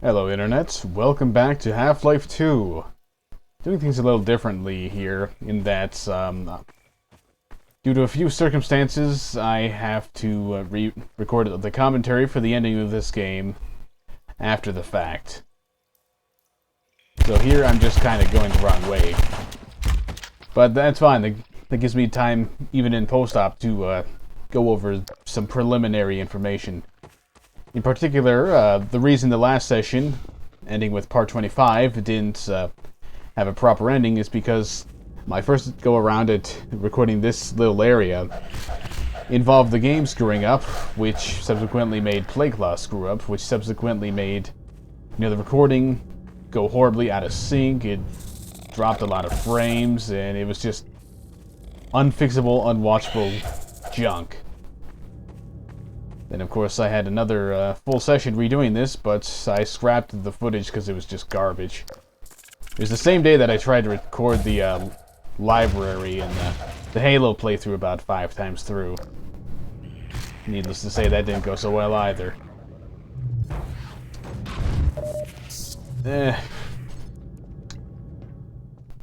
Hello Internet, welcome back to Half-Life 2. Doing things a little differently here, in that, due to a few circumstances, I have to re-record the commentary for the ending of this game after the fact. So here I'm just kind of going the wrong way. But that's fine, that gives me time, even in post-op, to go over some preliminary information. In particular, the reason the last session, ending with part 25, didn't have a proper ending is because my first go around at recording this little area involved the game screwing up, which subsequently made Plagueclaw screw up, which subsequently made, the recording go horribly out of sync. It dropped a lot of frames, and it was just unfixable, unwatchable junk. Then, of course, I had another full session redoing this, but I scrapped the footage because it was just garbage. It was the same day that I tried to record the library and the Halo playthrough about 5 times through. Needless to say, that didn't go so well either.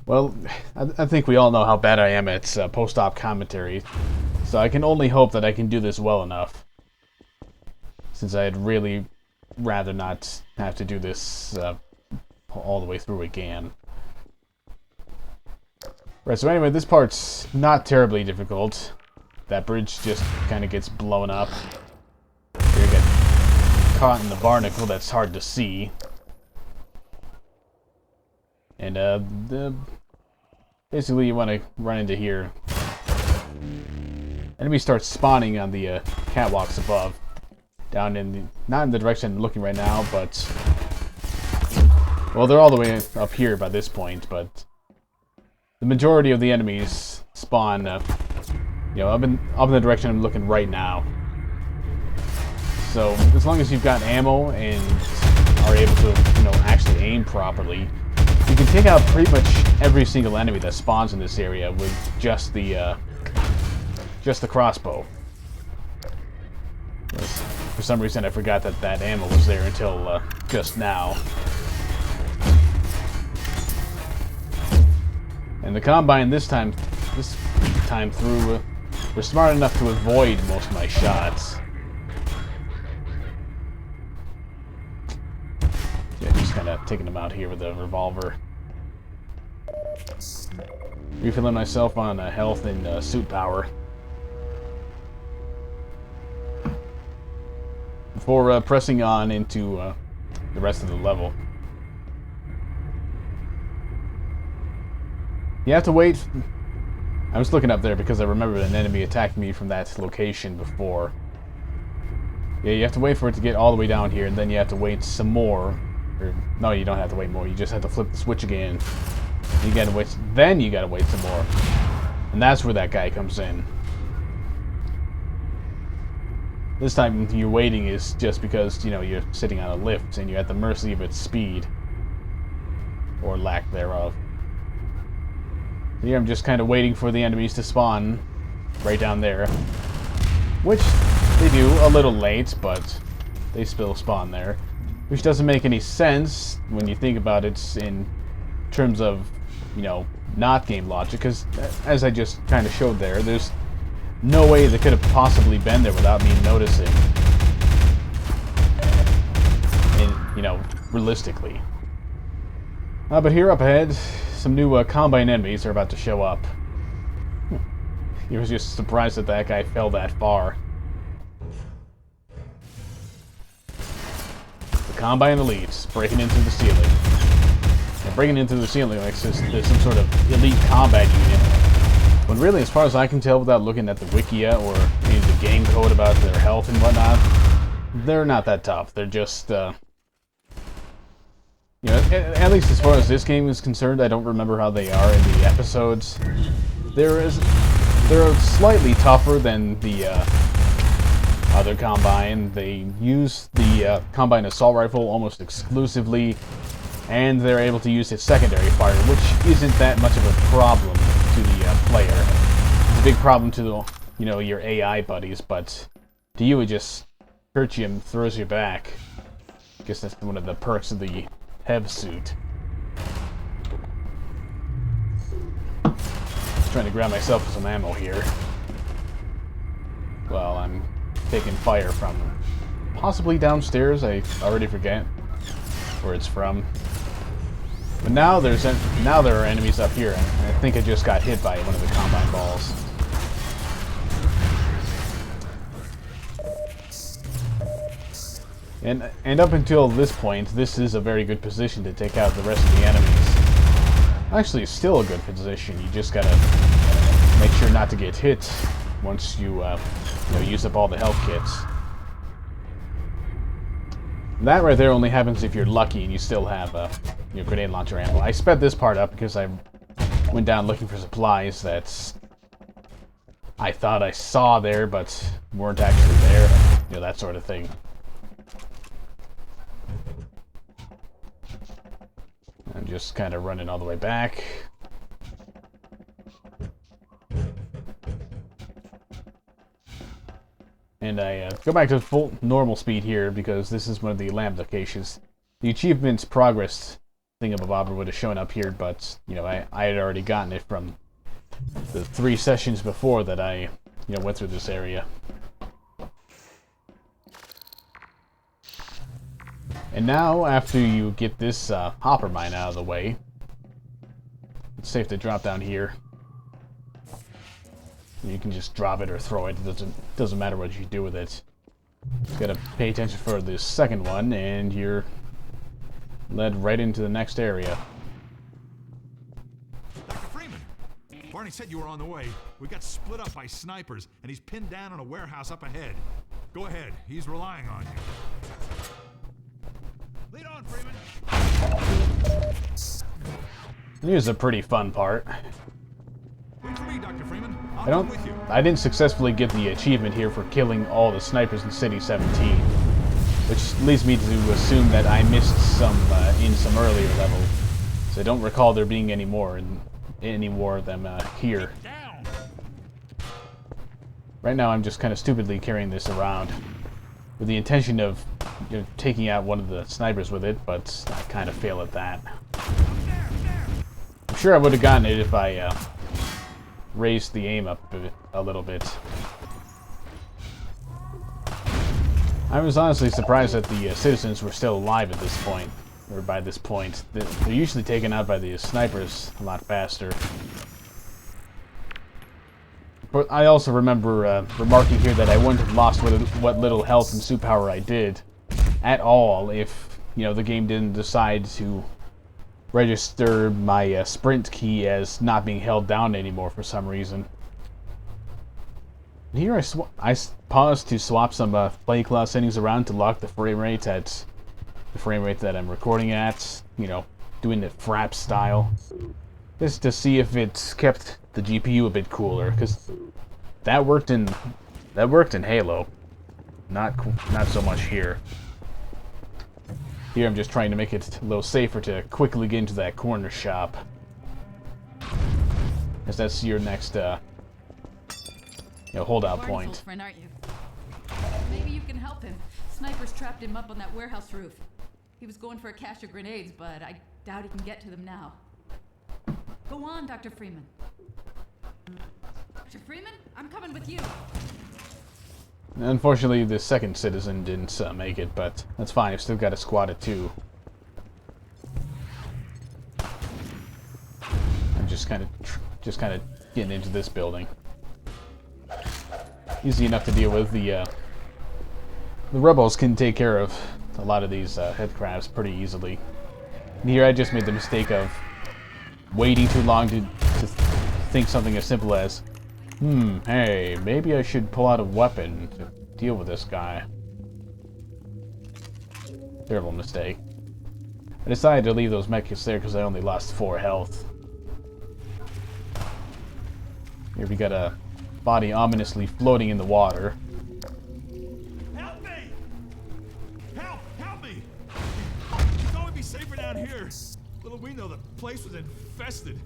Well, I think we all know how bad I am at post-op commentary, so I can only hope that I can do this well enough. Since I'd really rather not have to do this all the way through again. Right, so anyway, this part's not terribly difficult. That bridge just kind of gets blown up. You get caught in the barnacle that's hard to see. And basically you want to run into here. Enemies start spawning on the catwalks above. Down in the, not in the direction I'm looking right now, but, well, they're all the way up here by this point, but the majority of the enemies spawn, up in the direction I'm looking right now. So, as long as you've got ammo and are able to, actually aim properly, you can take out pretty much every single enemy that spawns in this area with just the crossbow. For some reason, I forgot that ammo was there until just now. And the Combine this time through, were smart enough to avoid most of my shots. Yeah, just kind of taking them out here with a revolver. Refilling myself on health and suit power. Before pressing on into the rest of the level. You have to wait. I was looking up there because I remembered an enemy attacked me from that location before. Yeah, you have to wait for it to get all the way down here, and then you have to wait some more. Or, no, you don't have to wait more. You just have to flip the switch again. You gotta wait. Then you gotta wait some more, and that's where that guy comes in. This time, your waiting is just because, you're sitting on a lift and you're at the mercy of its speed. Or lack thereof. Here I'm just kind of waiting for the enemies to spawn right down there. Which they do a little late, but they still spawn there. Which doesn't make any sense when you think about it in terms of, not game logic. Because, as I just kind of showed there, there's no way they could have possibly been there without me noticing. And, realistically. But here up ahead, some new Combine enemies are about to show up. He was just surprised that guy fell that far. The Combine elites breaking into the ceiling. And breaking into the ceiling like there's some sort of elite combat unit. When really, as far as I can tell without looking at the Wikia or any of the game code about their health and whatnot, they're not that tough. They're just, at least as far as this game is concerned, I don't remember how they are in the episodes. They're slightly tougher than the other Combine. They use the Combine assault rifle almost exclusively, and they're able to use its secondary fire, which isn't that much of a problem to the player. It's a big problem to your AI buddies, but to you it just hurts you and throws you back. Guess that's one of the perks of the HEV suit. Just trying to grab myself some ammo here. Well, I'm taking fire from possibly downstairs. I already forget where it's from. But now there are enemies up here, and I think I just got hit by one of the combine balls. And up until this point, this is a very good position to take out the rest of the enemies. Actually, it's still a good position. You just gotta make sure not to get hit once you, use up all the health kits. That right there only happens if you're lucky and you still have your grenade launcher ammo. I sped this part up because I went down looking for supplies that I thought I saw there, but weren't actually there. That sort of thing. I'm just kind of running all the way back. And I go back to full normal speed here because this is one of the lab locations. The achievements progress thingamabobber would have shown up here, but I had already gotten it from the 3 sessions before that I went through this area. And now, after you get this hopper mine out of the way, it's safe to drop down here. You can just drop it or throw it. It doesn't matter what you do with it. Just gotta pay attention for the second one, and you're led right into the next area. Dr. Freeman! Barney said you were on the way. We got split up by snipers, and he's pinned down in a warehouse up ahead. Go ahead. He's relying on you. Lead on, Freeman! Here's a pretty fun part. Wait for me, Dr. Freeman. I'll I come with you. didn't successfully get the achievement here for killing all the snipers in City 17, which leads me to assume that I missed some in some earlier level. So I don't recall there being any more of them here. Right now, I'm just kind of stupidly carrying this around with the intention of taking out one of the snipers with it, but I kind of fail at that. I'm sure I would have gotten it if I raised the aim up a little bit. I was honestly surprised that the citizens were still alive at this point, or by this point. They're usually taken out by the snipers a lot faster. But I also remember remarking here that I wouldn't have lost what little health and suit power I did at all if, the game didn't decide to register my sprint key as not being held down anymore for some reason. And here I paused to swap some play class settings around to lock the frame rate at the frame rate that I'm recording at, doing the frap style. Just to see if it's kept the GPU a bit cooler, because that worked in Halo. Not so much here. Here I'm just trying to make it a little safer to quickly get into that corner shop, as that's your next holdout point. Friend, aren't you? Maybe you can help him. Snipers trapped him up on that warehouse roof. He was going for a cache of grenades, but I doubt he can get to them now. Go on, Dr. Freeman. Dr. Freeman, I'm coming with you. Unfortunately, the second citizen didn't make it, but that's fine. I've still got a squad of 2. I'm just kind of getting into this building. Easy enough to deal with. The rebels can take care of a lot of these head crabs pretty easily. And here I just made the mistake of waiting too long to think something as simple as, hey, maybe I should pull out a weapon to deal with this guy. Terrible mistake. I decided to leave those medkits there because I only lost 4 health. Here we got a body ominously floating in the water. Help me! Help me! You thought we'd be safer down here. Little we know the place was infested.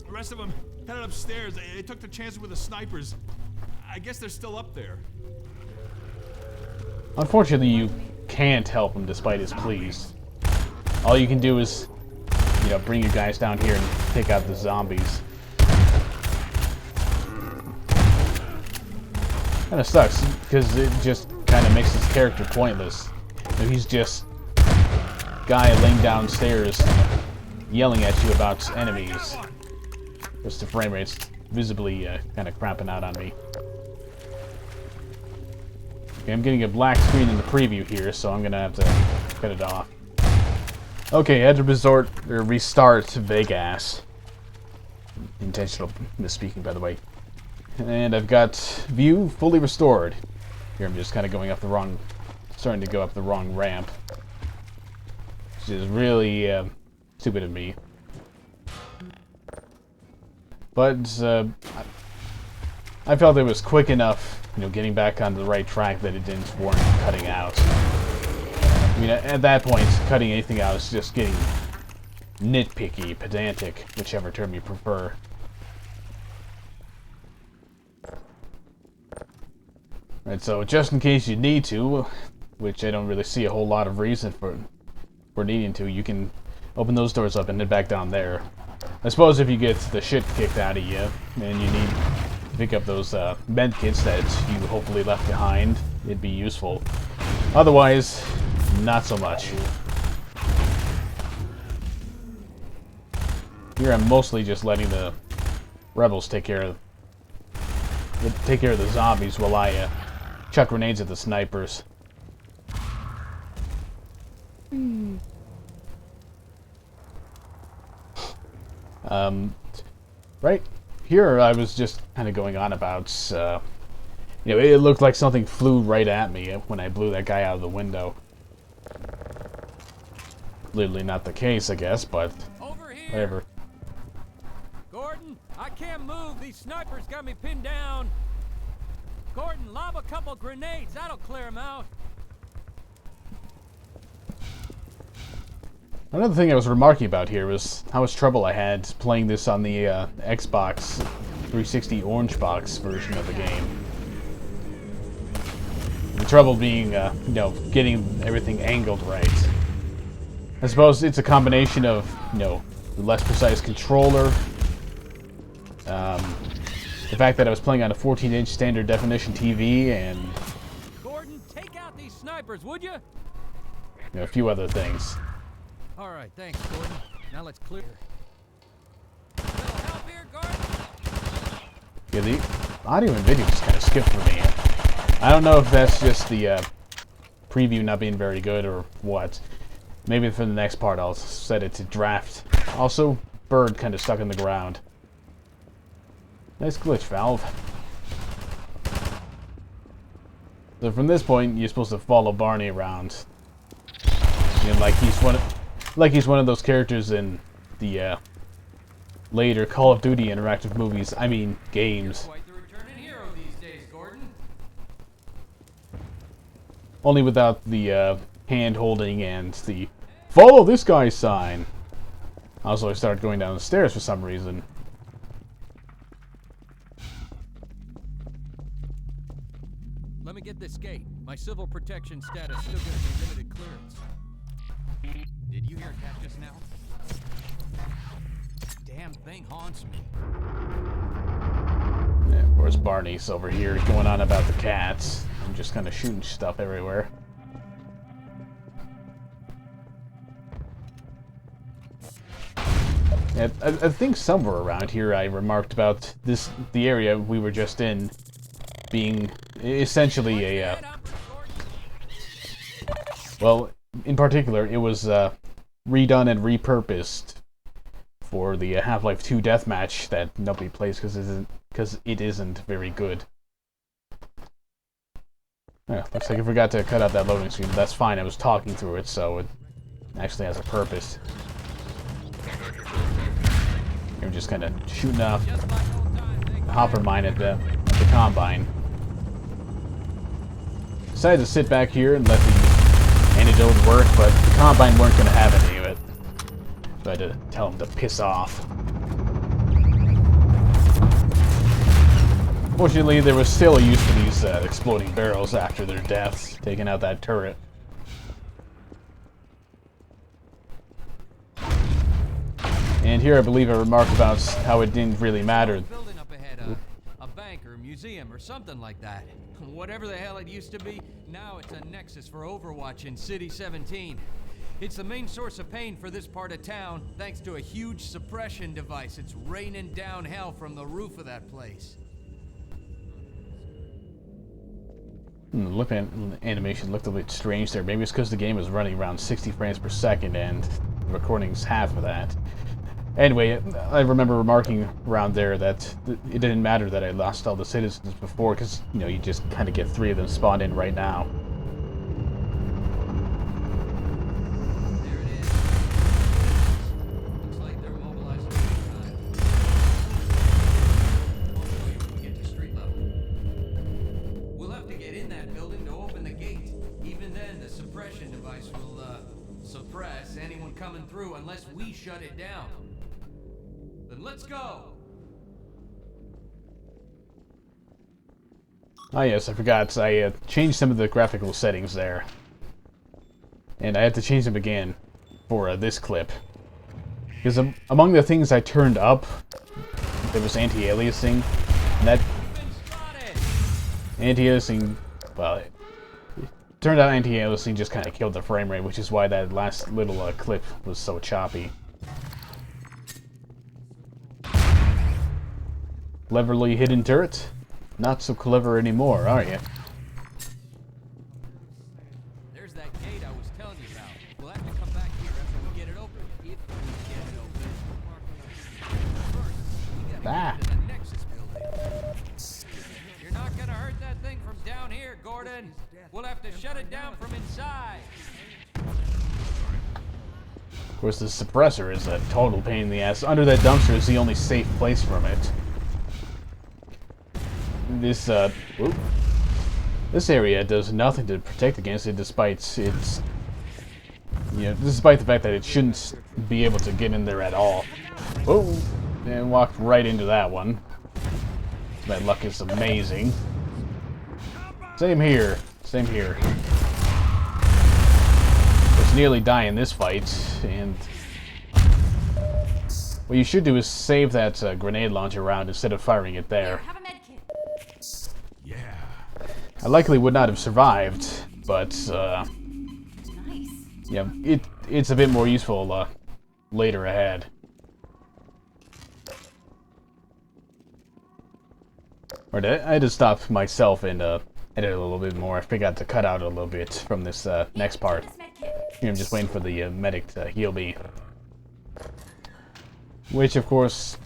The rest of them headed upstairs. They took the chances with the snipers. I guess they're still up there. Unfortunately, can't help him despite his pleas. All you can do is, you know, bring your guys down here and take out the zombies. Kinda sucks, because it just kinda makes his character pointless. So he's just a guy laying downstairs yelling at you about enemies. Just the frame rate's visibly kinda crapping out on me. Okay, I'm getting a black screen in the preview here, so I'm gonna have to cut it off. Okay, I had to restart Vegas. Intentional misspeaking, by the way. And I've got view fully restored. Here I'm just kind of going up the wrong, starting to go up the wrong ramp, which is really stupid of me. But I felt it was quick enough, you know, getting back on the right track that it didn't warrant cutting out. I mean, at that point, cutting anything out is just getting nitpicky, pedantic, whichever term you prefer. Right, so just in case you need to, which I don't really see a whole lot of reason for needing to, you can open those doors up and head back down there. I suppose if you get the shit kicked out of you, and you need to pick up those med kits that you hopefully left behind, it'd be useful. Otherwise, not so much. Here I'm mostly just letting the rebels take care of the zombies while I chuck grenades at the snipers. Right here I was just kind of going on about, you know, it looked like something flew right at me when I blew that guy out of the window. Literally not the case, I guess, but whatever. Gordon, I can't move. These snipers got me pinned down. Gordon, lob a couple grenades. That'll clear them out. Another thing I was remarking about here was how much trouble I had playing this on the Xbox 360 Orange Box version of the game. The trouble being, you know, getting everything angled right. I suppose it's a combination of, you know, the less precise controller, the fact that I was playing on a 14-inch standard definition TV, and Gordon, take out these snipers, would you? you know, a few other things. All right, thanks, Gordon. Now let's clear. Little help here, Gordon. Yeah, the audio and video just kind of skipped for me. I don't know if that's just the preview not being very good or what. Maybe for the next part I'll set it to draft. Also, bird kind of stuck in the ground. Nice glitch, Valve. So from this point, you're supposed to follow Barney around. You know, like he's one of those characters in the later Call of Duty interactive movies. I mean, games. Quite the returning hero these days, Gordon. Only without the hand holding and the "follow this guy's" sign. Also, I started going down the stairs for some reason. Let me get this gate. My civil protection status still gives me limited clearance. Did you hear that just now? Damn thing haunts me. Yeah, of course, Barney's over here going on about the cats. I'm just kind of shooting stuff everywhere. Yeah, I think somewhere around here I remarked about the area we were just in being essentially a, well, in particular, it was redone and repurposed for the Half-Life 2 deathmatch that nobody plays because it isn't very good. Yeah, looks like I forgot to cut out that loading screen, but that's fine. I was talking through it, so it actually has a purpose. You're just kind of shooting off the hopper mine at the Combine. Decided to sit back here and let the antidote work, but the Combine weren't going to have any of it. So I had to tell them to piss off. Fortunately, there was still a use for these exploding barrels after their deaths, taking out that turret. And here I believe I remarked about how it didn't really matter. Building up ahead, a bank or a museum or something like that. Whatever the hell it used to be, now it's a nexus for Overwatch in City 17. It's the main source of pain for this part of town, thanks to a huge suppression device. It's raining down hell from the roof of that place. Look at animation looked a bit strange there. Maybe it's because the game was running around 60 frames per second and the recording's half of that. Anyway, I remember remarking around there that it didn't matter that I lost all the citizens before, because, you know, you just kind of get 3 of them spawned in right now. There it is. Looks like they're mobilized at this time. I'll show you when we get to street level. We'll have to get in that building to open the gate. Even then, the suppression device will, suppress anyone coming through unless we shut it down. Then let's go! Ah yes, I forgot. I changed some of the graphical settings there. And I had to change them again for this clip. Because among the things I turned up, there was anti-aliasing. And that anti-aliasing, well, it turned out anti-aliasing just kind of killed the frame rate, which is why that last little clip was so choppy. Cleverly hidden turret? Not so clever anymore, are you? There's that gate I was telling you about. We'll have to come back here after we get it open. If we get it open. First, we gotta get to the Nexus building. You're not gonna hurt that thing from down here, Gordon. We'll have to shut it down from inside. Of course, the suppressor is a total pain in the ass. Under that dumpster is the only safe place from it. This area does nothing to protect against it, despite its, despite the fact that it shouldn't be able to get in there at all. Oh, and walked right into that one. My luck is amazing. Same here. Same here. Was nearly dying this fight, and what you should do is save that grenade launcher round instead of firing it there. Have a med kit. Yeah. I likely would not have survived, but Nice. yeah, it's a bit more useful later ahead. Or I had to stop myself and edit a little bit more. I forgot to cut out a little bit from this next part. This med kit. Here, I'm just waiting for the medic to heal me. Which, of course,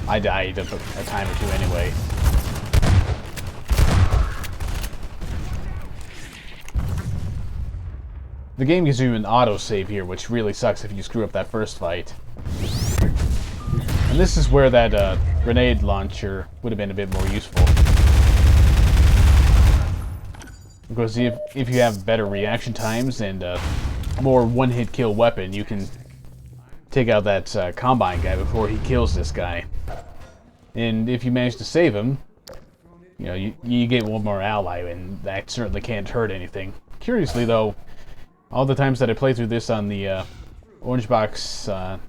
I died a time or two anyway. The game gives you an autosave here, which really sucks if you screw up that first fight. And this is where that grenade launcher would have been a bit more useful. Because if you have better reaction times and more one-hit kill weapon, you can take out that Combine guy before he kills this guy. And if you manage to save him, you get one more ally, and that certainly can't hurt anything. Curiously, though, all the times that I played through this on the Orange Box and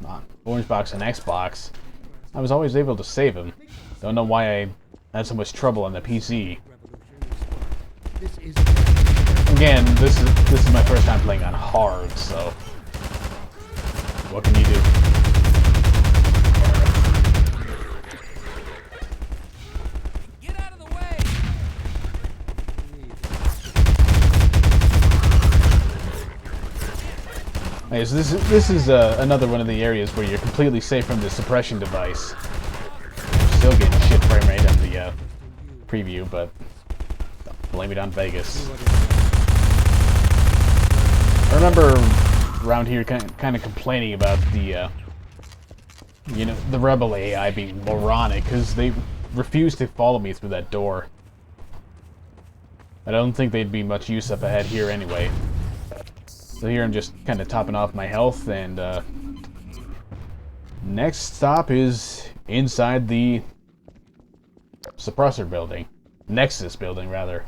Xbox, I was always able to save him. Don't know why I had so much trouble on the PC. Again, this is my first time playing on hard, so what can you do? Get out of the way! Okay, so this is another one of the areas where you're completely safe from the suppression device. Still getting shit frame rate on the preview, but blame it on Vegas. I remember around here kind of complaining about the the rebel AI being moronic because they refused to follow me through that door. I don't think they'd be much use up ahead here anyway. So here I'm just kind of topping off my health, and next stop is inside the suppressor building. Nexus building, rather.